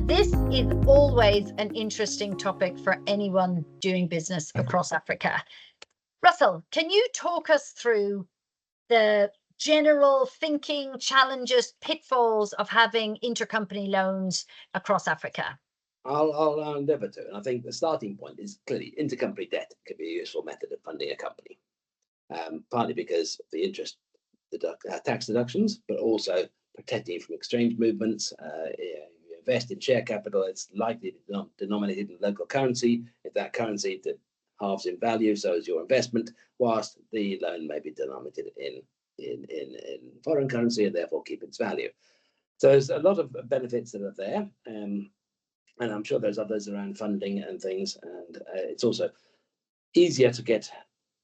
This is always an interesting topic for anyone doing business across Africa. Russell, can you talk us through the general thinking, challenges, pitfalls of having intercompany loans across Africa? I'll endeavour to, and I think the starting point is clearly intercompany debt could be a useful method of funding a company, partly because of the interest tax deductions, but also protecting from exchange movements. You invest in share capital, it's likely to be denominated in local currency. If that currency halves in value, so is your investment, whilst the loan may be denominated in foreign currency and therefore keep its value. So there's a lot of benefits that are there. And I'm sure there's others around funding and things. And it's also easier to get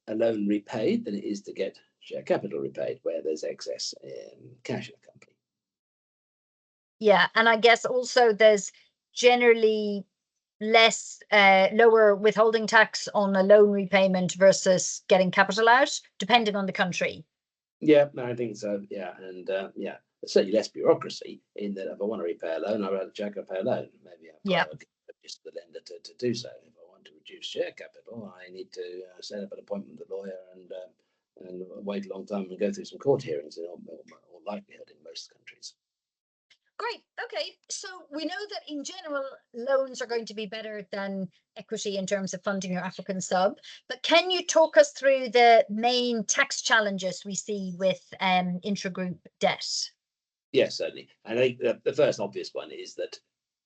a loan repaid than it is to get share capital repaid, where there's excess cash in a company. Yeah, and I guess also there's generally lower withholding tax on a loan repayment versus getting capital out, depending on the country. Yeah, no, I think so. Yeah, and yeah, there's certainly less bureaucracy in that if I want to repay a loan, I'd rather check up a loan. Maybe I've got to just the lender to do so. If I want to reduce share capital, I need to set up an appointment with a lawyer and wait a long time and go through some court hearings in all likelihood in most countries. Great. Okay. So we know that in general, loans are going to be better than equity in terms of funding your African sub. But can you talk us through the main tax challenges we see with intragroup debt? Yes, certainly. And I think the first obvious one is that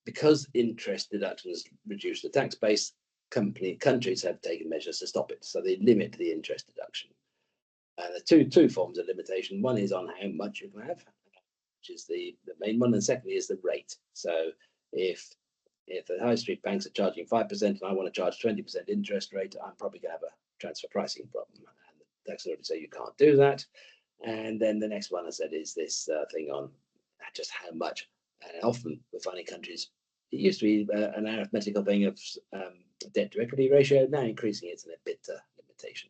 because interest deductions reduce the tax base, countries have taken measures to stop it. So they limit the interest deduction. There are two forms of limitation. One is on how much you can have, which is the main one, and secondly is the rate. So if the high street banks are charging 5% and I want to charge 20% interest rate, I'm probably going to have a transfer pricing problem. And the tax authorities say you can't do that. And then the next one I said is this thing on just how much. And often we're finding countries, it used to be an arithmetical thing of debt to equity ratio, now increasing it's an EBITDA limitation.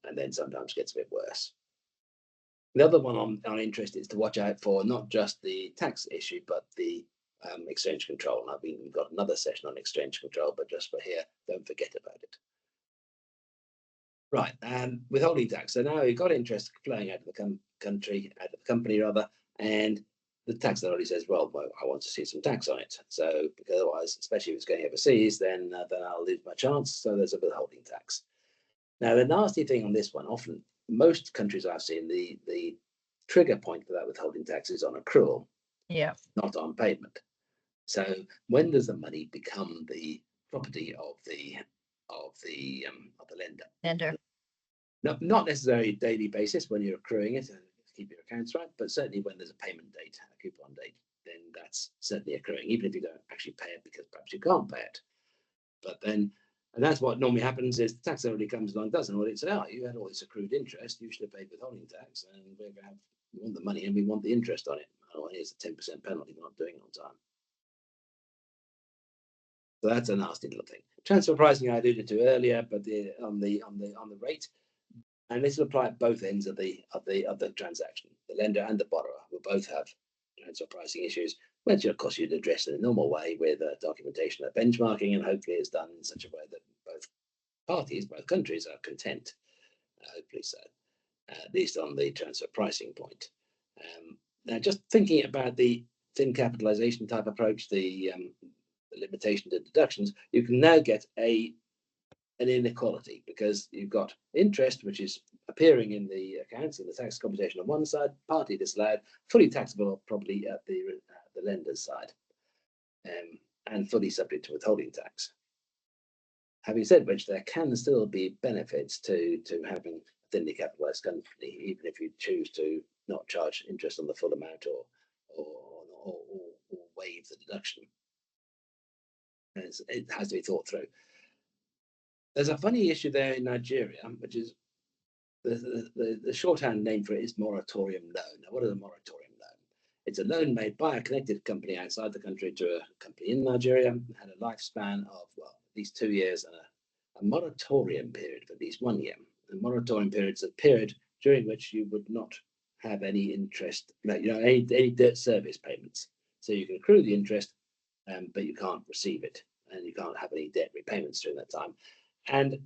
And then sometimes gets a bit worse. The other one on interest is to watch out for not just the tax issue, but the exchange control. And we've got another session on exchange control, but just for here, don't forget about it. Right, and withholding tax. So now you've got interest flowing out of the company rather, and the tax authority says, well, I want to see some tax on it. So because otherwise, especially if it's going overseas, then I'll lose my chance. So there's a withholding tax. Now the nasty thing on this one, often most countries I've seen, the trigger point for that withholding tax is on accrual, not on payment. So when does the money become the property of the lender? Not necessarily a daily basis when you're accruing it and keep your accounts right, but certainly when there's a payment date, a coupon date, then that's certainly accruing, even if you don't actually pay it because perhaps you can't pay it. But then, and that's what normally happens is the tax authority comes along, does an audit, say, oh, you had all this accrued interest, you should have paid withholding tax, and we want the money and we want the interest on it. Oh, here's a 10% penalty for not doing it on time. So that's a nasty little thing. Transfer pricing I alluded to earlier, but on the rate, and this will apply at both ends of the transaction. The lender and the borrower will both have transfer pricing issues, which of course you'd address in a normal way with documentation of benchmarking, and hopefully it's done in such a way that both countries are content. Hopefully so, at least on the transfer pricing point. Now, just thinking about the thin capitalization type approach, the limitation to deductions, you can now get an inequality because you've got interest which is appearing in the accounts and the tax computation on one side, partly disallowed, fully taxable probably at the lender's side, and fully subject to withholding tax. Having said which, there can still be benefits to having a thinly capitalized company, even if you choose to not charge interest on the full amount or waive the deduction. It has to be thought through. There's a funny issue there in Nigeria, which is the shorthand name for it is moratorium loan. Now, what is a moratorium loan? It's a loan made by a connected company outside the country to a company in Nigeria, had a lifespan of, well, at least 2 years, and a moratorium period of at least 1 year. The moratorium period is a period during which you would not have any interest, any debt service payments. So you can accrue the interest, but you can't receive it, and you can't have any debt repayments during that time. And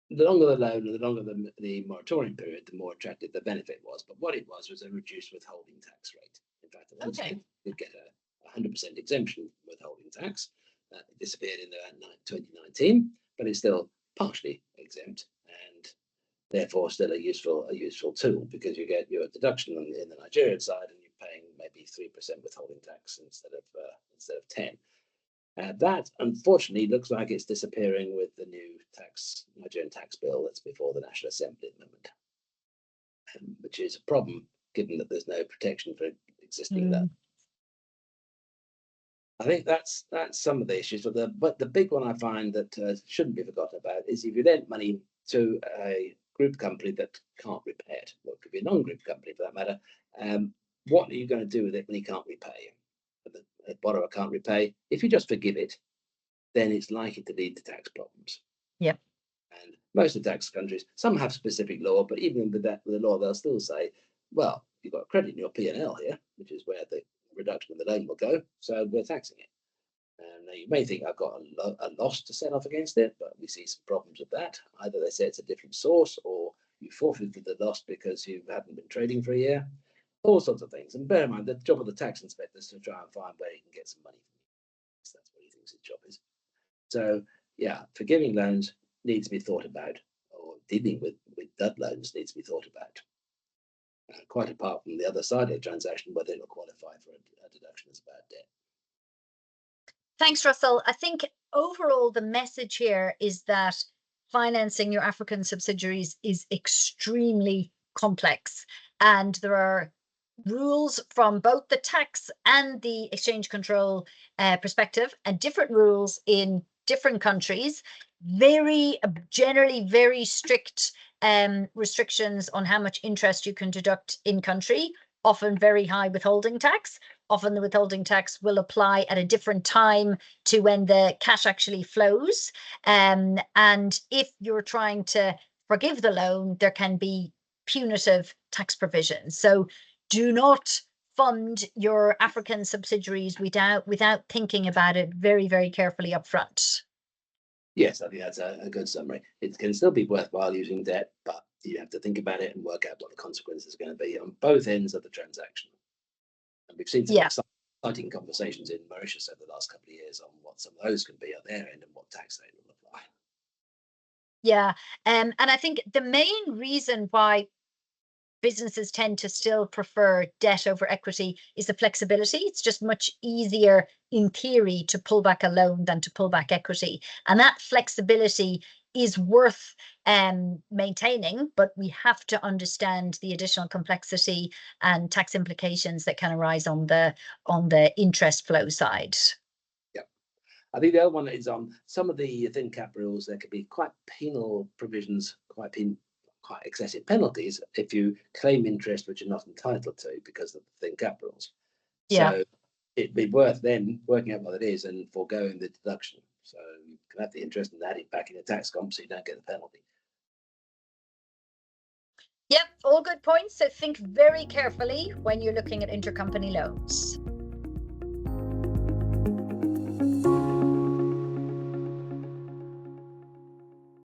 the longer the loan and the longer the moratorium period, the more attractive the benefit was. But what it was a reduced withholding tax rate. In fact, at one stage, you could get a 100% exemption from withholding tax. It disappeared in 2019, but it's still partially exempt and therefore still a useful tool, because you get your deduction in the Nigerian side and you're paying maybe 3% withholding tax instead of 10. That unfortunately looks like it's disappearing with the new Nigerian tax bill that's before the National Assembly at the moment, which is a problem given that there's no protection for existing loans. I think that's some of the issues. But the big one I find that shouldn't be forgotten about is if you lend money to a group company that can't repay it, or it could be a non-group company for that matter, what are you going to do with it when you can't repay? The borrower can't repay. If you just forgive it, then it's likely to lead to tax problems. Yep. And most of the tax countries, some have specific law, but even with the law, they'll still say, well, you've got credit in your P&L here, which is where the reduction of the loan will go, so we're taxing it. And you may think I've got a loss to set off against it, but we see some problems with that. Either they say it's a different source, or you forfeited the loss because you haven't been trading for a year, all sorts of things. And bear in mind, the job of the tax inspector is to try and find where he can get some money from you. So that's what he thinks his job is. So yeah, forgiving loans needs to be thought about, or dealing with dud loans needs to be thought about. Quite apart from the other side of the transaction, whether it'll qualify for a deduction as bad debt. Thanks, Russell. I think overall the message here is that financing your African subsidiaries is extremely complex, and there are rules from both the tax and the exchange control perspective, and different rules in different countries. Generally very strict restrictions on how much interest you can deduct in country, often very high withholding tax. Often the withholding tax will apply at a different time to when the cash actually flows. And if you're trying to forgive the loan, there can be punitive tax provisions. So do not fund your African subsidiaries without thinking about it very, very carefully up front. Yes, I think that's a good summary. It can still be worthwhile using debt, but you have to think about it and work out what the consequences are going to be on both ends of the transaction. And we've seen some exciting conversations in Mauritius over the last couple of years on what some of those can be on their end and what tax they will apply. Yeah, and I think the main reason why businesses tend to still prefer debt over equity is the flexibility. It's just much easier in theory to pull back a loan than to pull back equity. And that flexibility is worth maintaining, but we have to understand the additional complexity and tax implications that can arise on the interest flow side. Yeah. I think the other one is on some of the thin cap rules. There could be quite penal provisions, quite excessive penalties if you claim interest which you're not entitled to because of the thin cap rules. Yeah. So it'd be worth then working out what it is and foregoing the deduction. So you can have the interest and add it back in the tax comp so you don't get the penalty. Yep, all good points. So think very carefully when you're looking at intercompany loans.